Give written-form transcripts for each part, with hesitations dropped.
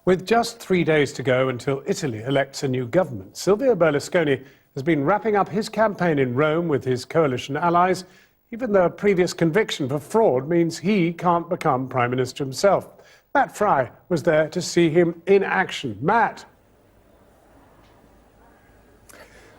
With just 3 days to go until Italy elects a new government, Silvio Berlusconi has been wrapping up his campaign in Rome with his coalition allies, even though a previous conviction for fraud means he can't become Prime Minister himself. Matt Fry was there to see him in action. Matt.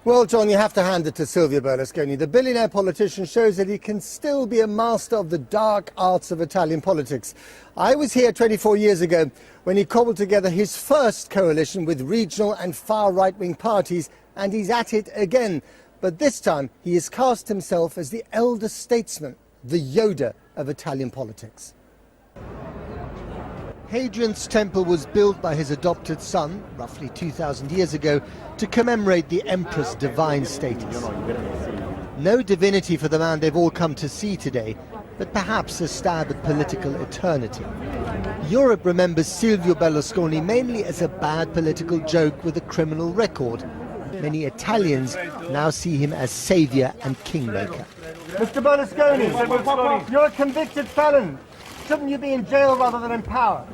Well, John, you have to hand it to Silvio Berlusconi. The billionaire politician shows that he can still be a master of the dark arts of Italian politics. I was here 24 years ago when he cobbled together his first coalition with regional and far right-wing parties, and he's at it again. But this time he has cast himself as the elder statesman, the Yoda of Italian politics. Hadrian's temple was built by his adopted son, roughly 2,000 years ago, to commemorate the emperor's divine status. No divinity for the man they've all come to see today, but perhaps a stab at political eternity. Europe remembers Silvio Berlusconi mainly as a bad political joke with a criminal record. Many Italians now see him as saviour and kingmaker. Mr. Berlusconi, you're a convicted felon. Shouldn't you be in jail rather than in power?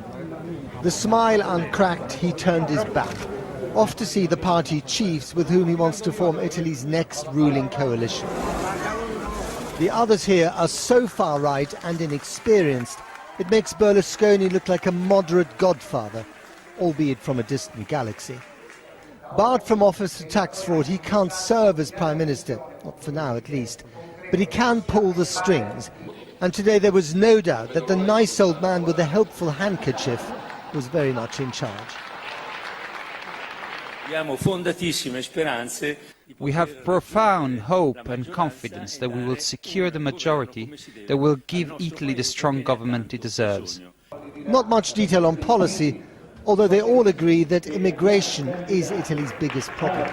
The smile uncracked, he turned his back, off to see the party chiefs with whom he wants to form Italy's next ruling coalition. The others here are so far right and inexperienced, it makes Berlusconi look like a moderate godfather, albeit from a distant galaxy. Barred from office for tax fraud, he can't serve as Prime Minister, not for now at least, but he can pull the strings. And today there was no doubt that the nice old man with the helpful handkerchief was very much in charge. We have profound hope and confidence that we will secure the majority that will give Italy the strong government it deserves. Not much detail on policy, although they all agree that immigration is Italy's biggest problem.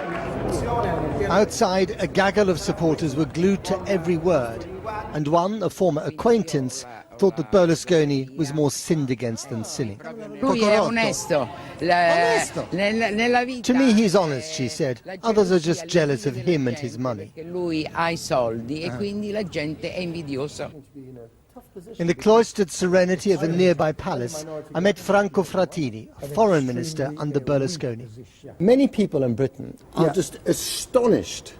Outside, a gaggle of supporters were glued to every word, and one, a former acquaintance, thought that Berlusconi was more sinned against than sinning. Onesto. To me, he's honest, she said. Others are just jealous of him and his money. Lui ha I soldi e quindi la gente è invidiosa. In the cloistered serenity of a nearby palace, I met Franco Frattini, foreign minister under Berlusconi. Many people in Britain are just astonished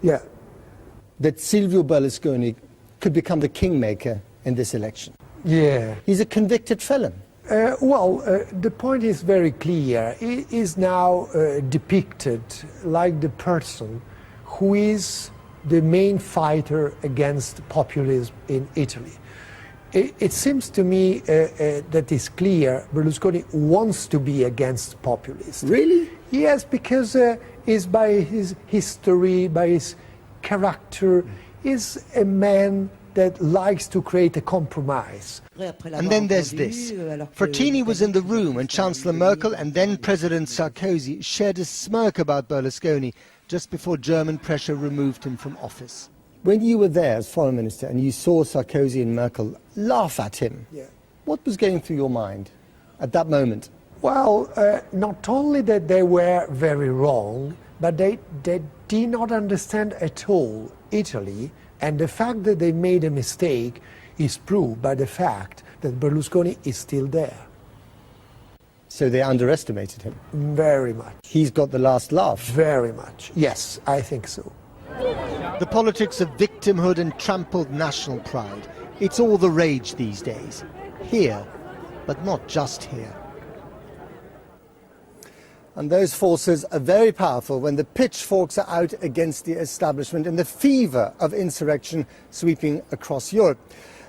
that Silvio Berlusconi could become the kingmaker in this election. Yeah. He's a convicted felon. The point is very clear. He is now depicted like the person who is the main fighter against populism in Italy. It seems to me that it's clear Berlusconi wants to be against populism. Really? Yes, because it's by his history, by his character, is a man that likes to create a compromise. And then there's this. Frattini was in the room and Chancellor Merkel and then President Sarkozy shared a smirk about Berlusconi just before German pressure removed him from office. When you were there as foreign minister and you saw Sarkozy and Merkel laugh at him, what was going through your mind at that moment? Well, not only that they were very wrong, but they did not understand at all Italy, and the fact that they made a mistake is proved by the fact that Berlusconi is still there. So they underestimated him? Very much. He's got the last laugh? Very much. Yes, I think so. The politics of victimhood and trampled national pride. It's all the rage these days. Here, but not just here. And those forces are very powerful when the pitchforks are out against the establishment and the fever of insurrection sweeping across Europe.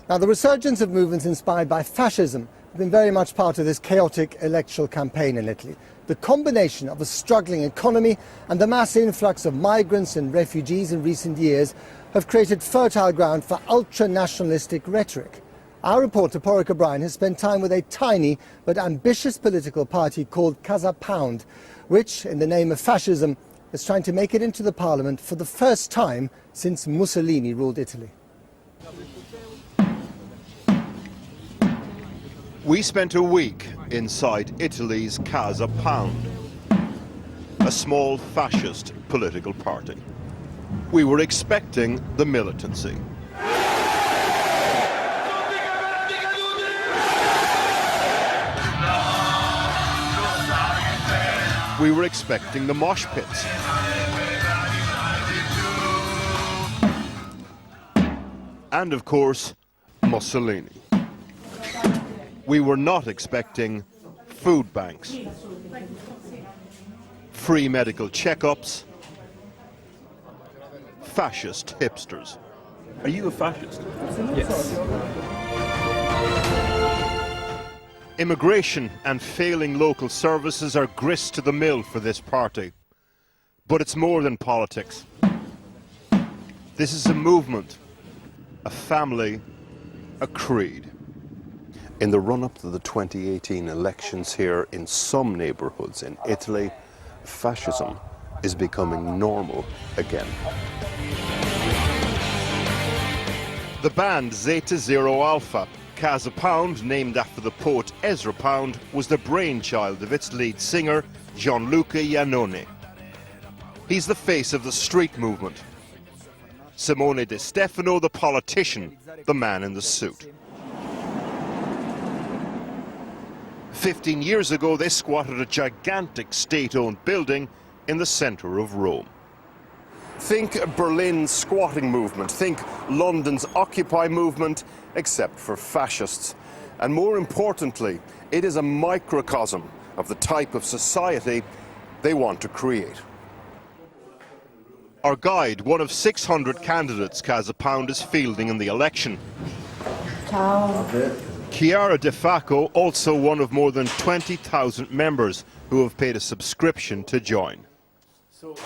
Now, the resurgence of movements inspired by fascism have been very much part of this chaotic electoral campaign in Italy. The combination of a struggling economy and the mass influx of migrants and refugees in recent years have created fertile ground for ultra-nationalistic rhetoric. Our reporter, Porrick O'Brien, has spent time with a tiny but ambitious political party called Casa Pound, which, in the name of fascism, is trying to make it into the parliament for the first time since Mussolini ruled Italy. We spent a week inside Italy's Casa Pound, a small fascist political party. We were expecting the militancy. We were expecting the mosh pits. And of course, Mussolini. We were not expecting food banks, free medical checkups, fascist hipsters. Are you a fascist? Yes. Immigration and failing local services are grist to the mill for this party. But it's more than politics. This is a movement, a family, a creed. In the run-up to the 2018 elections here in some neighbourhoods in Italy, fascism is becoming normal again. The band Zeta Zero Alpha, Casa Pound, named after the poet Ezra Pound, was the brainchild of its lead singer, Gianluca Iannone. He's the face of the street movement. Simone De Stefano, the politician, the man in the suit. 15 years ago, they squatted a gigantic state-owned building in the centre of Rome. Think Berlin's squatting movement, think London's Occupy movement, except for fascists. And more importantly, it is a microcosm of the type of society they want to create. Our guide, one of 600 candidates Casa Pound is fielding in the election. Ciao. Chiara De Facco, also one of more than 20,000 members who have paid a subscription to join.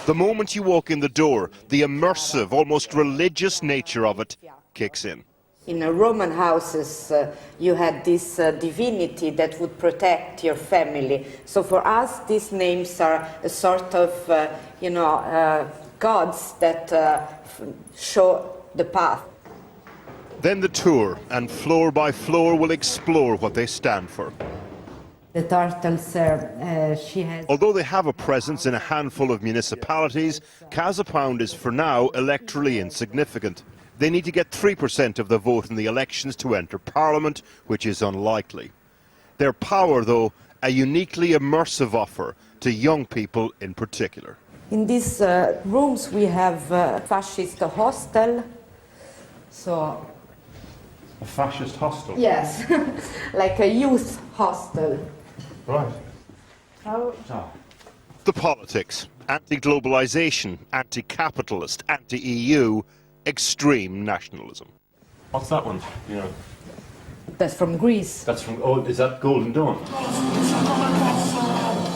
The moment you walk in the door, the immersive, almost religious nature of it kicks in. In Roman houses, you had this divinity that would protect your family. So for us, these names are a sort of, gods that show the path. Then the tour, and floor by floor we'll explore what they stand for. The turtles, she has... Although they have a presence in a handful of municipalities, Casa Pound is for now electorally insignificant. They need to get 3% of the vote in the elections to enter Parliament, which is unlikely. Their power, though, a uniquely immersive offer to young people in particular. In these rooms we have fascist hostel, so... A fascist hostel? Yes, like a youth hostel. Right. The politics, anti-globalisation, anti-capitalist, anti-EU, extreme nationalism. What's that one? You know, That's from Greece. that's from. Oh, is that Golden Dawn?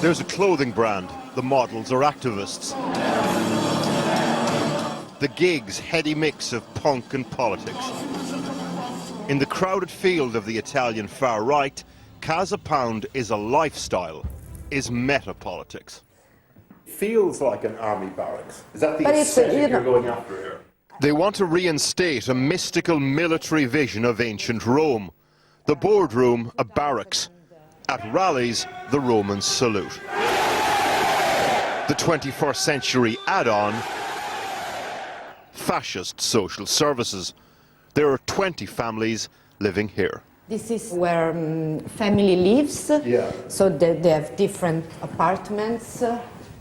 There's a clothing brand. The models are activists. The gigs, heady mix of punk and politics. In the crowded field of the Italian far right, Casa Pound is a lifestyle, is meta-politics. Feels like an army barracks. Is that the But it's, aesthetic you know- you're going after here? They want to reinstate a mystical military vision of ancient Rome. The boardroom, a barracks. At rallies, the Roman salute. The 21st century add-on, fascist social services. There are 20 families living here. This is where family lives, Yeah. so they have different apartments.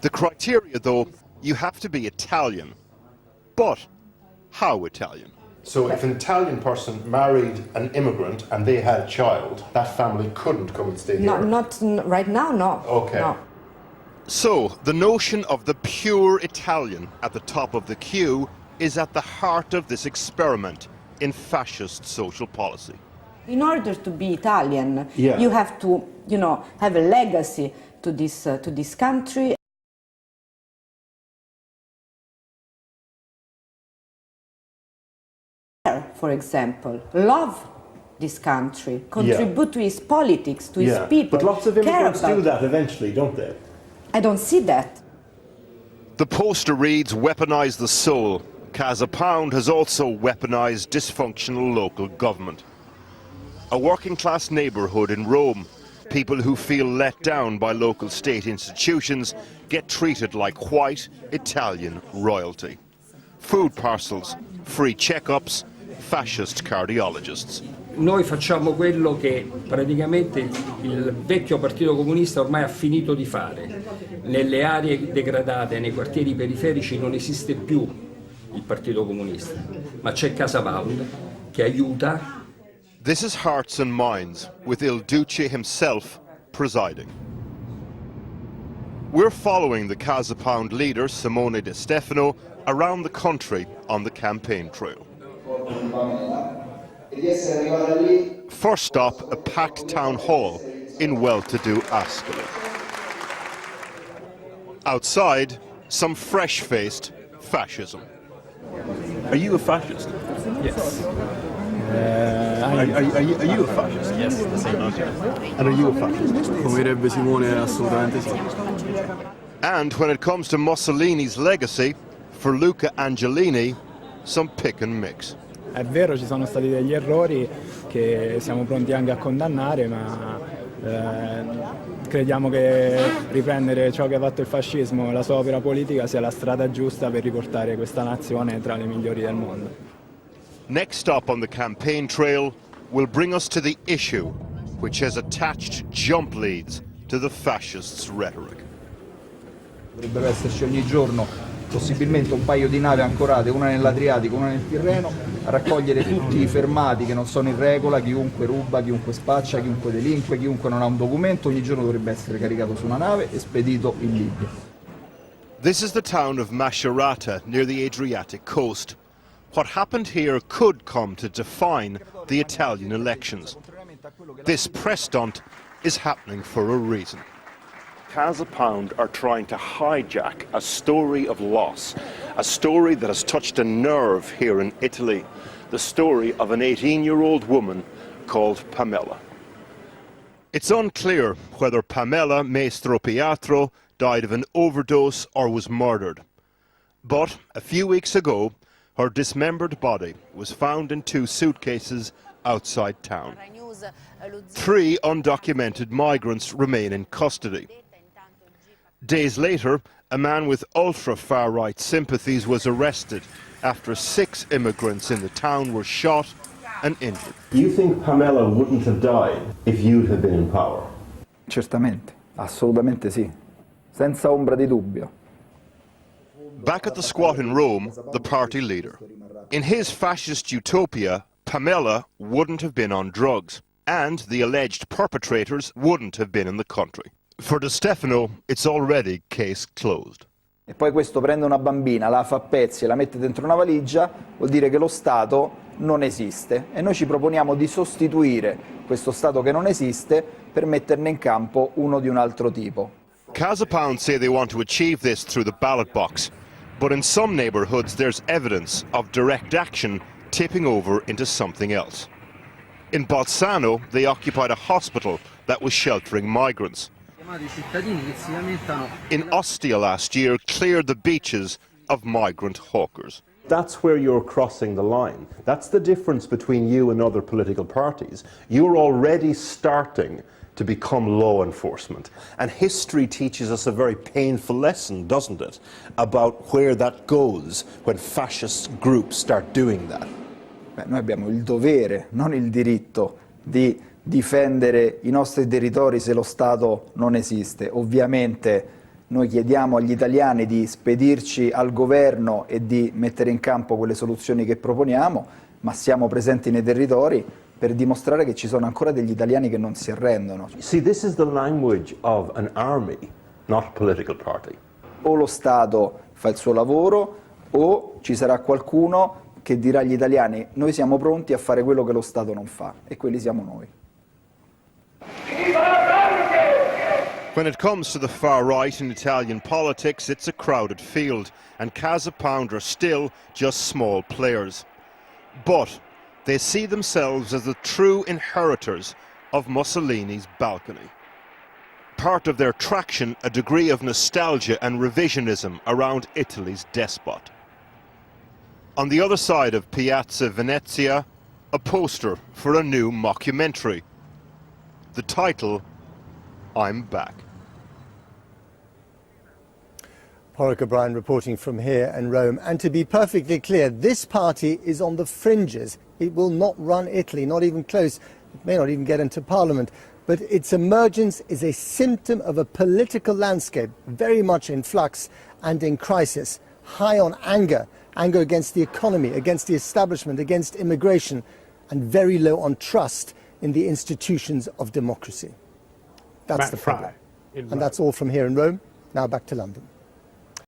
The criteria, though, you have to be Italian. But how Italian? So if an Italian person married an immigrant and they had a child, that family couldn't come and stay here? Not right now, no. Okay. No. So, the notion of the pure Italian at the top of the queue is at the heart of this experiment in fascist social policy. In order to be Italian, Yeah. you have to, have a legacy to this country. For example, love this country, contribute to its politics, to its people. But lots of care immigrants about do that eventually, don't they? I don't see that. The poster reads, "Weaponize the soul." Casa Pound has also weaponized dysfunctional local government. A working-class neighbourhood in Rome. People who feel let down by local state institutions get treated like white Italian royalty. Food parcels, free checkups, fascist cardiologists. noi facciamo quello che praticamente il vecchio Partito Comunista ormai ha finito di fare. Nelle aree degradate, nei quartieri periferici non esiste più il Partito Comunista, ma c'è Casa Pound che aiuta. This is Hearts and Minds, with Il Duce himself presiding. We're following the Casa Pound leader, Simone De Stefano, around the country on the campaign trail. First stop, a packed town hall in well-to-do Ascoli. Outside, some fresh-faced fascism. Are you a fascist? Yes. Are you a fascist? Yes, the same. Okay. And are you a fascist? Come direbbe Simone, assolutamente sì. And when it comes to Mussolini's legacy, for Luca Angelini, some pick and mix. È vero, ci sono stati degli errori che siamo pronti anche a condannare, ma crediamo che riprendere ciò che ha fatto il fascismo, la sua opera politica, sia la strada giusta per riportare questa nazione tra le migliori del mondo. Next stop on the campaign trail will bring us to the issue, which has attached jump leads to the fascists' rhetoric. Dovrebbero esserci ogni giorno possibilmente un paio di navi ancorate, una nell'Adriatico, una nel Tirreno, a raccogliere tutti i fermati che non sono in regola, chiunque ruba, chiunque spaccia, chiunque delinque, chiunque non ha un documento, ogni giorno dovrebbe essere caricato su una nave e spedito in Libia. This is the town of Macerata near the Adriatic coast. What happened here could come to define the Italian elections. This press stunt is happening for a reason. Casa Pound are trying to hijack a story of loss, a story that has touched a nerve here in Italy, the story of an 18-year-old woman called Pamela. It's unclear whether Pamela Mastropietro died of an overdose or was murdered. But a few weeks ago, her dismembered body was found in 2 suitcases outside town. 3 undocumented migrants remain in custody. Days later, a man with ultra-far-right sympathies was arrested after 6 immigrants in the town were shot and injured. You think Pamela wouldn't have died if you'd have been in power? Certamente, assolutamente sì, senza ombra di dubbio. Back at the squat in Rome, the party leader. In his fascist utopia, Pamela wouldn't have been on drugs, and the alleged perpetrators wouldn't have been in the country. For De Stefano, it's already case closed. E poi questo prende una bambina, la fa a pezzi e la mette dentro una valigia, vuol dire che lo Stato non esiste e noi ci proponiamo di sostituire questo Stato che non esiste per metterne in campo uno di un altro tipo. Casa Pound say they want to achieve this through the ballot box, but in some neighbourhoods there's evidence of direct action tipping over into something else. In Bolzano, they occupied a hospital that was sheltering migrants. In Ostia last year, cleared the beaches of migrant hawkers. That's where you're crossing the line. That's the difference between you and other political parties. You're already starting to become law enforcement. And history teaches us a very painful lesson, doesn't it, about where that goes when fascist groups start doing that. Noi abbiamo il dovere, non il diritto, di difendere i nostri territori se lo Stato non esiste. Ovviamente noi chiediamo agli italiani di spedirci al governo e di mettere in campo quelle soluzioni che proponiamo, ma siamo presenti nei territori per dimostrare che ci sono ancora degli italiani che non si arrendono. See, this is the language of an army, not a political party. O lo Stato fa il suo lavoro o ci sarà qualcuno che dirà agli italiani noi siamo pronti a fare quello che lo Stato non fa, e quelli siamo noi. When it comes to the far right in Italian politics, it's a crowded field, and Casa Pound are still just small players. But they see themselves as the true inheritors of Mussolini's balcony. Part of their traction, a degree of nostalgia and revisionism around Italy's despot. On the other side of Piazza Venezia, a poster for a new mockumentary. The title, I'm Back. Warwick O'Brien reporting from here in Rome. And to be perfectly clear, this party is on the fringes. It will not run Italy, not even close. It may not even get into parliament. But its emergence is a symptom of a political landscape very much in flux and in crisis, high on anger against the economy, against the establishment, against immigration, and very low on trust in the institutions of democracy. That's Matt the Fry problem. in And Rome. that's all from here in Rome. Now back to London.